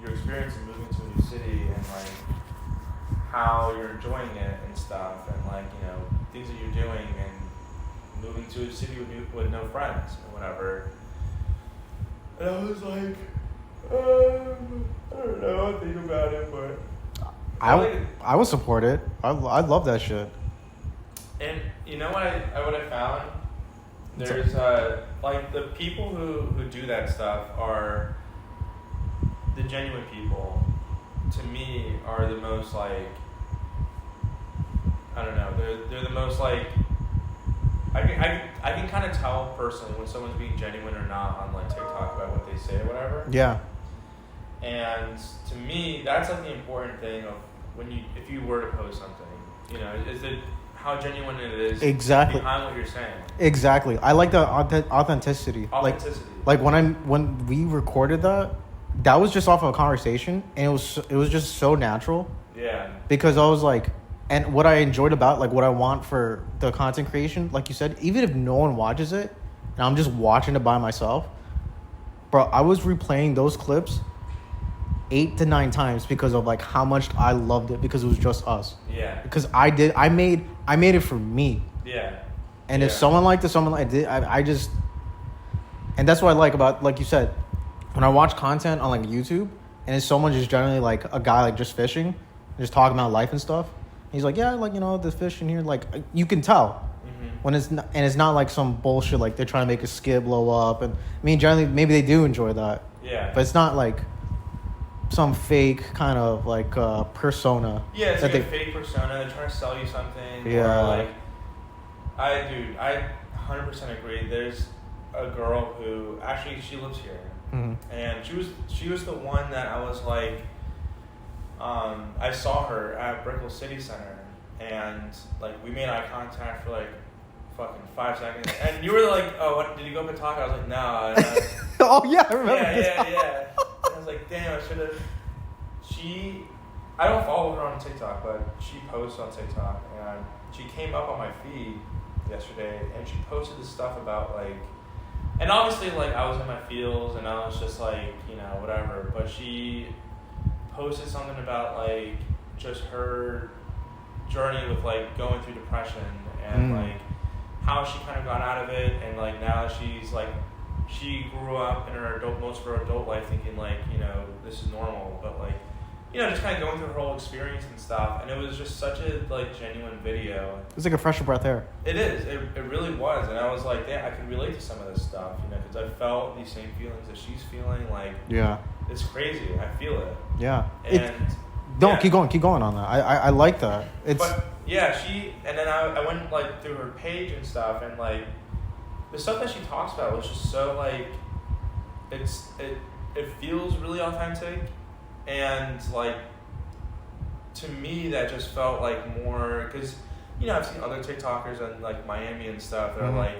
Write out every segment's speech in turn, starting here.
your experience in moving to a new city and like how you're enjoying it and stuff, and like things that you're doing, and moving to a city with no friends or whatever. And I was like, I don't know what to think about it, but I would support it. I love that shit. And you know what I found? There's like the people who do that stuff are the genuine people. To me, are the most like, I don't know. They're the most like, I can kind of tell personally when someone's being genuine or not on like TikTok about what they say or whatever. Yeah. And to me, that's like the important thing of if you were to post something, is it how genuine it is exactly behind what you're saying. Exactly. I like the authenticity. Authenticity. Like when we recorded that was just off of a conversation, and it was just so natural. Yeah. Because I was like, and what I enjoyed about like what I want for the content creation, like you said, even if no one watches it, and I'm just watching it by myself, bro, I was replaying those clips 8 to 9 times because of like how much I loved it, because it was just us. Yeah. Because I made it for me. Yeah. And if someone liked it, someone liked it, I just, and that's what I like about, like you said, when I watch content on like YouTube, and it's someone just generally like a guy like just fishing, just talking about life and stuff. He's like, yeah, like the fish in here, like you can tell when it's not, and it's not like some bullshit like they're trying to make a skid blow up. And I mean, generally maybe they do enjoy that. Yeah. But it's not like some fake kind of like persona. Yeah, it's like a fake persona. They're trying to sell you something. Yeah. Or like, I 100% agree. There's a girl who actually she lives here, and she was the one that I was like, I saw her at Brickell City Center, and like we made eye contact for like fucking 5 seconds, and you were like, oh, what, did you go up and talk? I was like, no. Oh yeah, I remember. Yeah. I was like, damn, I should have. I don't follow her on TikTok, but she posts on TikTok, and she came up on my feed yesterday, and she posted this stuff about like, and obviously like I was in my feels, and I was just like, whatever, but she posted something about like just her journey with like going through depression, and like how she kind of got out of it, and like now she's like, she grew up in most of her adult life thinking like, this is normal, but like, just kind of going through her whole experience and stuff, and it was just such a like genuine video. It's like a fresh breath air. It is. It really was, and I was like, damn, I can relate to some of this stuff, because I felt these same feelings that she's feeling. Like, yeah, it's crazy. I feel it. Yeah. And keep going on that. I like that. But yeah, and then I went like through her page and stuff, and like the stuff that she talks about was just so like, it feels really authentic. And like, to me, that just felt like more, because I've seen other TikTokers in like Miami and stuff that are like,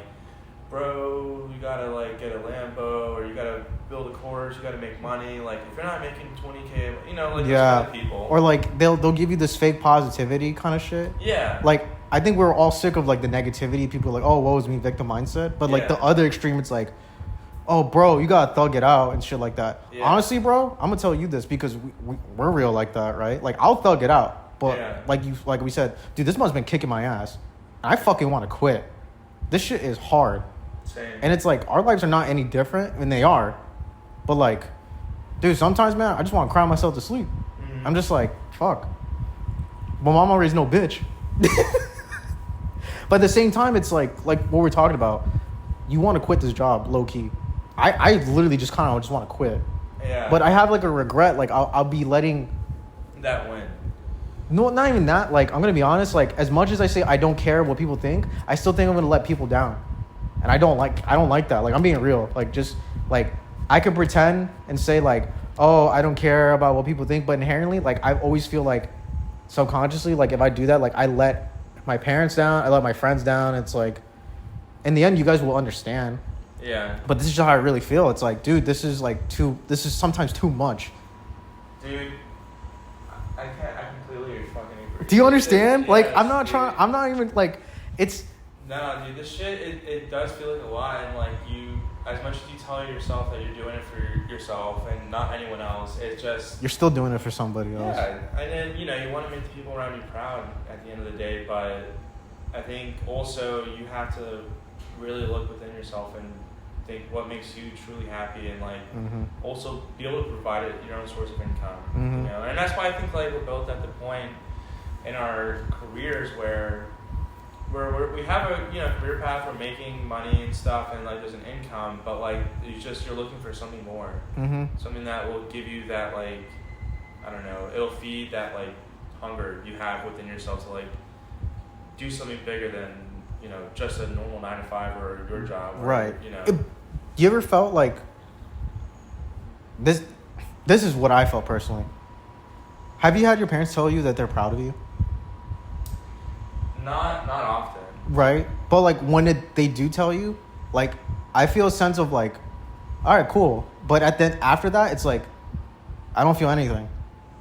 bro, you gotta like get a Lambo, or you gotta build a course, you gotta make money. Like, if you're not making $20K, like those kind of people. Or like they'll give you this fake positivity kind of shit. Yeah. Like, I think we're all sick of like the negativity. People are like, oh, woe is me, victim mindset. But like the other extreme, it's like, oh, bro, you gotta thug it out and shit like that. Yeah. Honestly, bro, I'm gonna tell you this because we're real like that, right? Like, I'll thug it out, but like we said, dude, this month's been kicking my ass. I fucking want to quit. This shit is hard. Same. And it's like, our lives are not any different, and they are. But like, dude, sometimes, man, I just want to cry myself to sleep. I'm just like, fuck. My mama raised no bitch. But at the same time, it's like what we're talking about. You want to quit this job, low key. I literally just kind of just want to quit. Yeah. But I have like a regret. Like, I'll be letting that win. No, not even that. Like, I'm gonna be honest. Like, as much as I say I don't care what people think, I still think I'm gonna let people down, and I don't like that. Like, I'm being real. Like, just like, I could pretend and say like, oh, I don't care about what people think, but inherently, like, I always feel like subconsciously, like, if I do that, like, I let my parents down, I let my friends down. It's like, in the end, you guys will understand. Yeah. But this is just how I really feel. It's like, dude, this is sometimes too much. Dude, I completely fucking agree. Do you understand? Yeah, like, I'm not even like, it's. No, dude, this shit, it does feel like a lot, and like, as much as you tell yourself that you're doing it for yourself and not anyone else, else. It's just... You're still doing it for somebody else. Yeah, and then, you want to make the people around you proud at the end of the day, but I think also you have to really look within yourself and think what makes you truly happy, and also be able to provide your own source of income. And that's why I think we're both at the point in our careers where we have a career path, we're making money and stuff, and there's an income, but you're looking for something more, something that will give you that I don't know, it'll feed that hunger you have within yourself to do something bigger than just a normal 9 to 5 or your job, or, right? You ever felt like this? This is what I felt personally. Have you had your parents tell you that they're proud of you? Not often. Right, but when they do tell you, I feel a sense of all right, cool. But after that, it's I don't feel anything.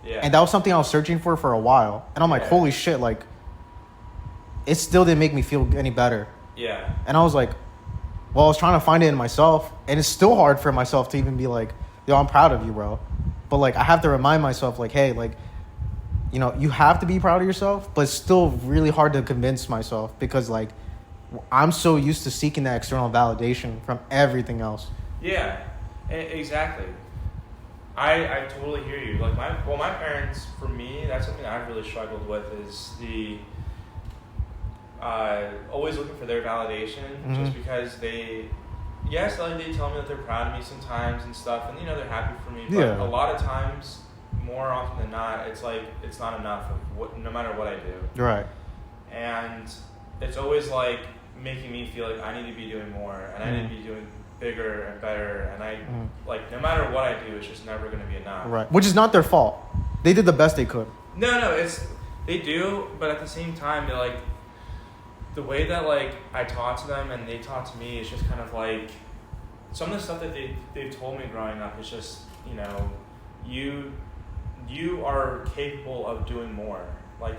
Yeah. And that was something I was searching for a while, and I'm holy shit, it still didn't make me feel any better. Yeah. And I was I was trying to find it in myself, and it's still hard for myself to even be yo, I'm proud of you, bro. But I have to remind myself hey, you have to be proud of yourself, but it's still really hard to convince myself because I'm so used to seeking that external validation from everything else. Yeah, exactly. I totally hear you. My parents, for me, that's something I've really struggled with is the always looking for their validation, just because they tell me that they're proud of me sometimes and stuff, and they're happy for me, but a lot of times, more often than not, it's it's not enough no matter what I do. Right. And it's always making me feel I need to be doing more, and I need to be doing bigger and better, and I no matter what I do, it's just never going to be enough. Right. Which is not their fault. They did the best they could. No, they do, but at the same time, they're the way that I talk to them and they talk to me is just kind of some of the stuff that they've told me growing up is just you are capable of doing more.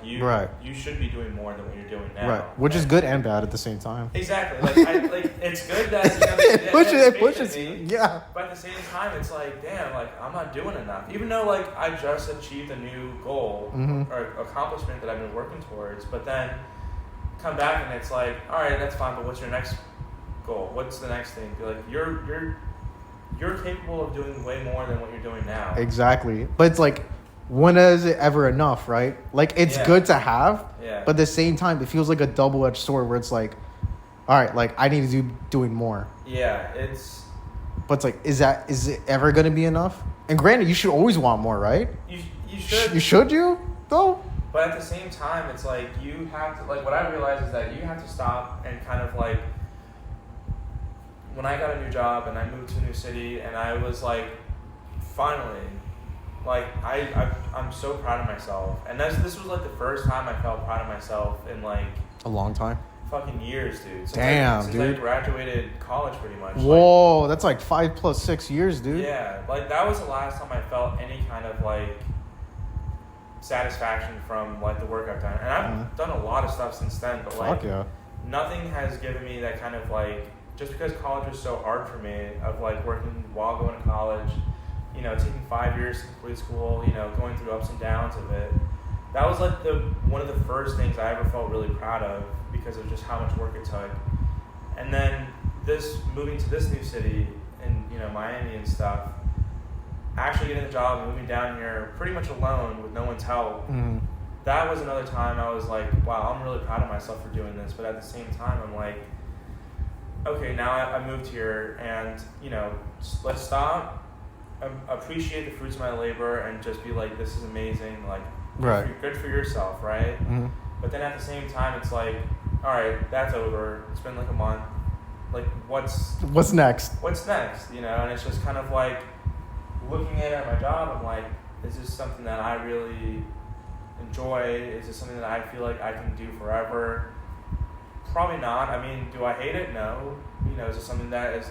You should be doing more than what you're doing now. Right. Which is good and bad at the same time. Exactly. It's good that it pushes me. Yeah. But at the same time, it's damn, I'm not doing enough. Even though I just achieved a new goal or accomplishment that I've been working towards, but then come back and it's all right, that's fine, but what's your next goal? What's the next thing? Be you're capable of doing way more than what you're doing now. Exactly. But it's when is it ever enough, right? It's good to have, but at the same time, it feels like a double-edged sword where it's all right, I need to doing more. Yeah, it's... But it's is it ever going to be enough? And granted, you should always want more, right? You should. Should you, though? But at the same time, it's you have to... what I realize is that you have to stop and kind of when I got a new job and I moved to a new city and I was finally... I'm so proud of myself, and this was the first time I felt proud of myself in a long time, fucking years, dude. Since I graduated college, pretty much. Whoa, that's 5 + 6 years, dude. Yeah, that was the last time I felt any kind of satisfaction from the work I've done, and I've done a lot of stuff since then, but nothing has given me that kind of just because college was so hard for me of working while going to college. Taking 5 years to complete school, going through ups and downs of it. That was one of the first things I ever felt really proud of because of just how much work it took. And then moving to this new city in Miami and stuff, actually getting a job and moving down here pretty much alone with no one's help. That was another time I was wow, I'm really proud of myself for doing this. But at the same time, I'm okay, now I moved here and, let's stop. Appreciate the fruits of my labor and just be this is amazing, good for yourself, right? But then at the same time, it's all right, that's over. It's been a month. What's next? What's next? And it's just kind of looking at my job. I'm is this something that I really enjoy? Is this something that I feel I can do forever? Probably not. I mean, do I hate it? No. Is it something that is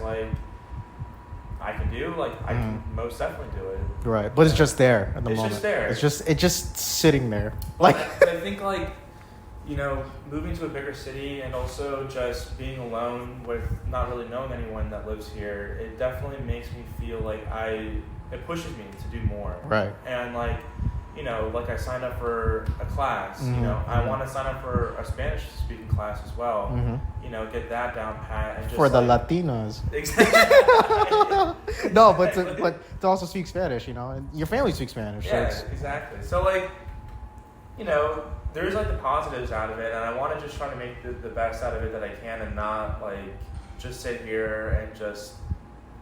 I can do? I can most definitely do it. Right, but it's just there at the moment. It's just there. It's just sitting there. I think moving to a bigger city and also just being alone with not really knowing anyone that lives here, it definitely makes me feel it pushes me to do more. Right. And like, you know, like I signed up for a class, you know, I want to sign up for a Spanish speaking class as well, you know, get that down pat. And just for the like, Latinos. Exactly. No, but to also speak Spanish, you know, and your family speaks Spanish. Yeah, so exactly. So like, you know, there's like the positives out of it, and I want to just try to make the best out of it that I can, and not like just sit here and just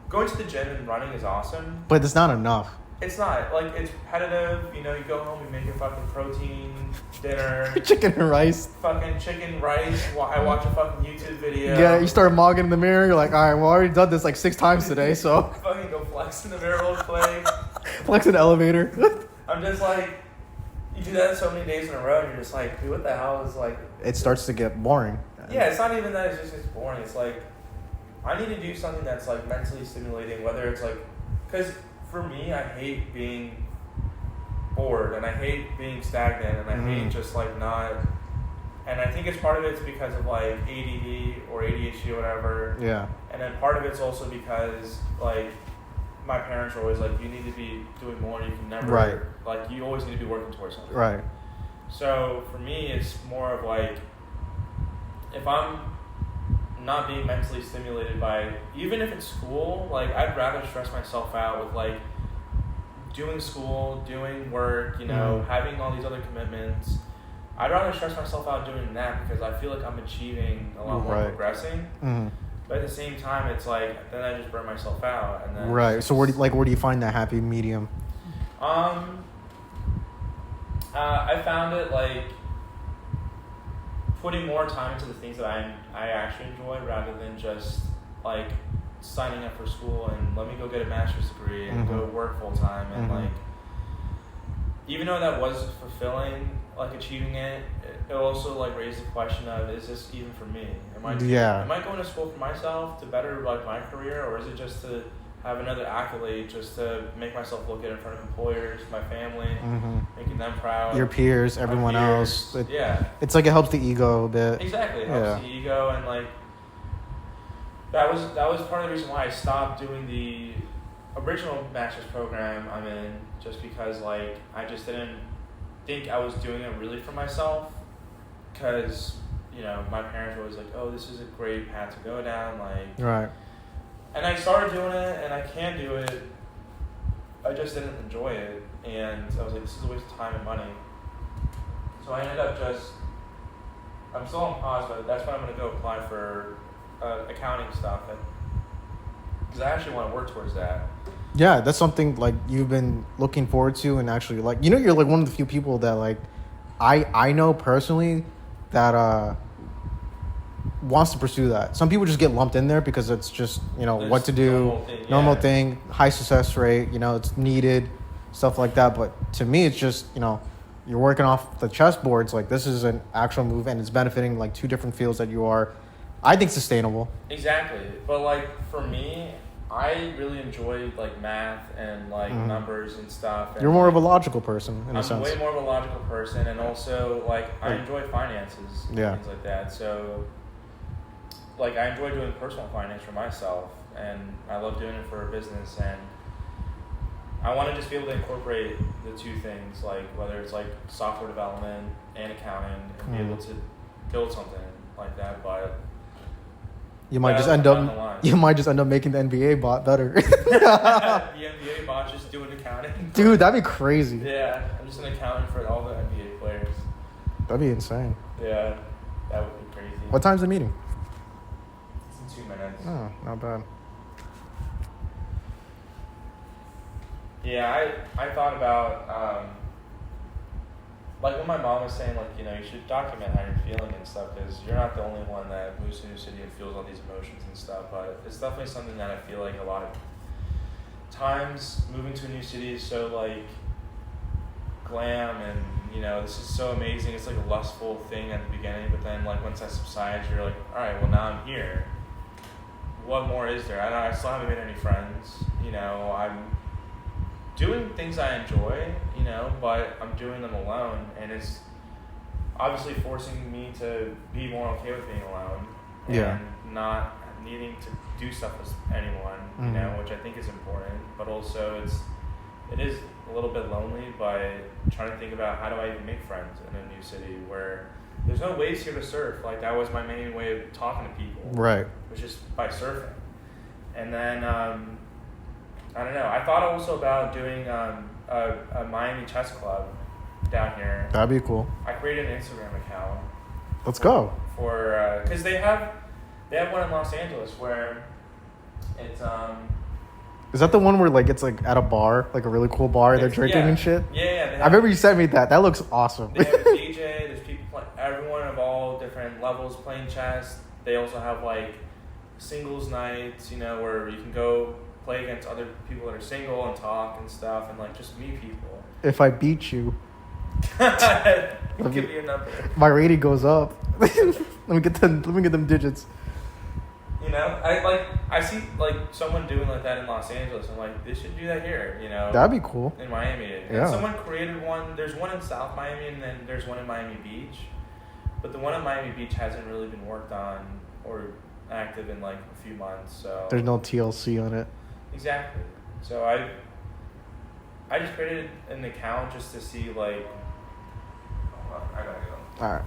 going to the gym and running is awesome. But it's not enough. It's not. Like, it's repetitive. You know, you go home, you make your fucking protein dinner. Chicken and rice. Fucking chicken, rice. I watch a fucking YouTube video. Yeah, you start mogging in the mirror. You're like, all right, well, I already done this like 6 times today, so. Fucking go flex in the mirror real quick. Flex in the elevator. I'm just like, you do that so many days in a row, and you're just like, dude, what the hell is like. It starts to get boring. Yeah, it's not even that it's boring. It's like, I need to do something that's like mentally stimulating, whether it's like, because for me, I hate being bored, and I hate being stagnant, and I hate just like not, and I think it's part of it's because of like ADD or ADHD or whatever. Yeah. And then part of it's also because like my parents are always like, you need to be doing more, you can never, right. Like you always need to be working towards something. Right. So for me, it's more of like, if I'm not being mentally stimulated by, even if it's school, like I'd rather stress myself out with like doing school, doing work, you know, having all these other commitments. I'd rather stress myself out doing that because I feel like I'm achieving a lot more, progressing. But at the same time, it's like then I just burn myself out, and then right. So where do you find that happy medium? I found it like putting more time into the things that I actually enjoy rather than just like signing up for school and let me go get a master's degree and go work full time and like, even though that was fulfilling, like achieving it also like raised the question of, is this even for me? Am I going to school for myself to better like my career, or is it just to have another accolade just to make myself look good in front of employers, my family, making them proud, your peers, everyone else. It's like it helps the ego a bit. Exactly, it helps the ego, and like that was part of the reason why I stopped doing the original master's program I'm in, just because like I just didn't think I was doing it really for myself, because you know my parents were always like, oh, this is a great path to go down, like right. And I started doing it, and I can do it. I just didn't enjoy it, and I was like, this is a waste of time and money. So I ended up I'm still on pause, but that's when I'm going to go apply for accounting stuff, because I actually want to work towards that. Yeah, that's something like you've been looking forward to, and actually like, you know, you're like one of the few people that like, I know personally that wants to pursue that. Some people just get lumped in there because it's just, you know, what to do, normal thing, high success rate, you know, it's needed, stuff like that. But to me, it's just, you know, you're working off the chessboards. Like, this is an actual move, and it's benefiting like 2 different fields that you are, I think, sustainable. Exactly. But like for me, I really enjoy like math and like numbers and stuff. And you're more of a logical person in a sense. I'm way more of a logical person, and also like I enjoy finances and things like that. So like I enjoy doing personal finance for myself, and I love doing it for a business, and I want to just be able to incorporate the 2 things, like whether it's like software development and accounting, and be able to build something like that. But you might just end up making the NBA bot better. The NBA bot just doing accounting. Dude, that'd be crazy. Yeah, I'm just an accountant for all the NBA players. That'd be insane. Yeah, that would be crazy. What time's the meeting? It's in 2 minutes. Oh, not bad. Yeah, I thought about, like when my mom was saying, like, you know, you should document how you're feeling and stuff, because you're not the only one that moves to a new city and feels all these emotions and stuff, but it's definitely something that I feel like a lot of times moving to a new city is so, like, glam and, you know, this is so amazing. It's like a lustful thing at the beginning, but then, like, once that subsides, you're like, all right, well, now I'm here. What more is there? I still haven't made any friends. You know, I'm doing things I enjoy, you know, but I'm doing them alone, and it's obviously forcing me to be more okay with being alone and not needing to do stuff with anyone, you know, which I think is important, but also it's it is a little bit lonely by trying to think about how do I even make friends in a new city where there's no waves here to surf. Like that was my main way of talking to people. Right. Was just by surfing. And then I don't know. I thought also about doing a Miami chess club down here. That'd be cool. I created an Instagram account. Let's go. For because they have one in Los Angeles where it's Is that the one where like it's like at a bar, like a really cool bar, they're drinking and shit? Yeah. I remember you sent me that. That looks awesome. They have a DJ. There's people, everyone of all different levels playing chess. They also have like singles nights, you know, where you can go play against other people that are single and talk and stuff, and like just meet people. If I beat you, Give me your number. My rating goes up. let me get them digits. You know, I see like someone doing like that in Los Angeles. I'm like, they should do that here. You know, that'd be cool. In Miami, Yeah. And someone created one. There's one in South Miami, and then there's one in Miami Beach. But the one in Miami Beach hasn't really been worked on or active in like a few months. So there's no TLC on it. Exactly. So I just created an account just to see like. Hold on, I gotta go. All right.